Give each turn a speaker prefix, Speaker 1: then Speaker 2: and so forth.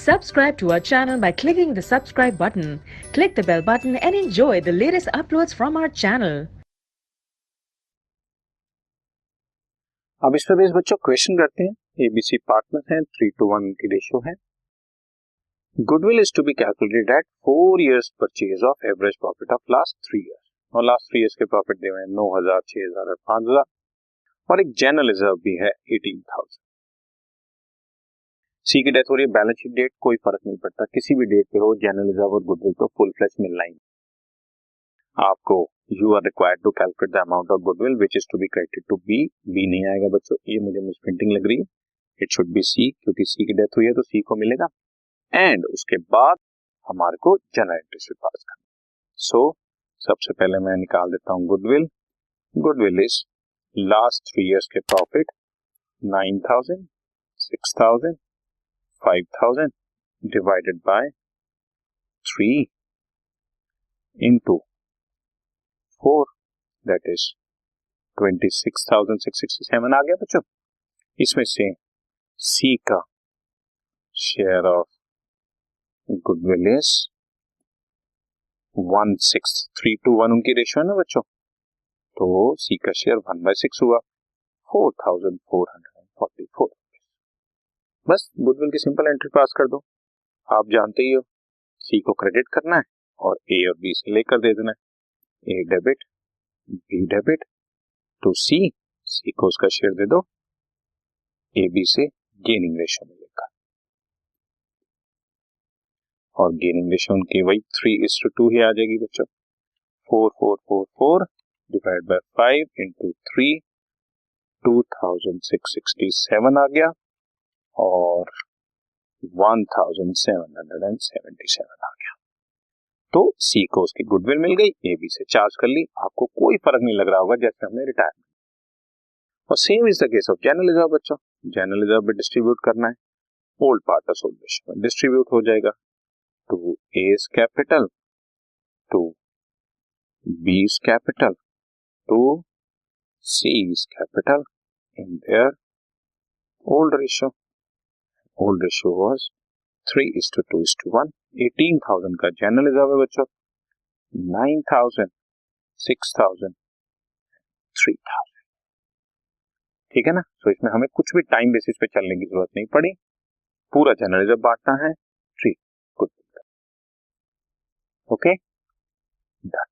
Speaker 1: Subscribe to our channel by clicking the subscribe button. Click the bell button and enjoy the latest uploads from our channel.
Speaker 2: अब इस पे base बच्चों question करते हैं। ABC partner हैं, 3:1 की ratio है। Goodwill is to be calculated at 4 years purchase of average profit of last 3 years। और लास्ट 3 years के प्रॉफिट दिए हुए हैं 9,000, 6,000 और 5,000, और एक जनरल रिजर्व भी है 18,000। सी की डेथ हो रही है, बैलेंस शीट डेट कोई फर्क नहीं पड़ता, किसी भी डेट पे हो जनरल रिजर्व और गुडविल तो फुल फ्लैश मिलना ही। आपको you are required to calculate the amount of goodwill which is to be credited to B. B नहीं आएगा बच्चों, ये मुझे मिसप्रिंटिंग लग रही है, इट शुड बी सी, क्योंकि सी की डेथ हुई है तो सी को मिलेगा। एंड उसके बाद हमारे को जनरल इंटरेस्ट पास करना। सो सबसे पहले मैं निकाल देता हूं goodwill. Goodwill is last 3 years के profit 9,000, 6,000, 5,000 divided by 3 into 4, that is 26,667 आ गया बच्चों। इसमें से सी का शेयर ऑफ गुडविल इज 1/6, 3:1 उनकी रेशियो है ना बच्चों, तो सी का शेयर 1/6 हुआ, 4,444। बस गुडविल की सिंपल एंट्री पास कर दो। आप जानते ही हो सी को क्रेडिट करना है और ए और बी से लेकर दे देना है। ए डेबिट, बी डेबिट टू सी, सी को उसका शेयर दे दो, ए बी से गेनिंग रेशियो मिलेगा, और गेनिंग रेशियो उनकी वही 3:2 ही आ जाएगी बच्चों। 4,444 डिवाइड बाय 5 इंटू 3, 2,667 आ गया, और 1,777 आ गया। तो सी को उसकी गुडविल मिल गई, ए बी से चार्ज कर ली। आपको कोई फर्क नहीं लग रहा होगा जैसे हमने रिटायरमेंट। और same is the case of general reserve बच्चों। जनरल रिजर्व भी डिस्ट्रीब्यूट करना है, old part of sold ratio में डिस्ट्रीब्यूट हो जाएगा to A's capital, to B's capital, to c's capital in their old ratio. Old ratio was 3:2:1। 18,000 का general reserve है बच्चों, 9,000, 6,000, 3,000। ठीक है ना। तो इसमें हमें कुछ भी टाइम बेसिस पे चलने की जरूरत नहीं पड़ी, पूरा जनरल रिजर्व बांटना है 3। Good, okay, done.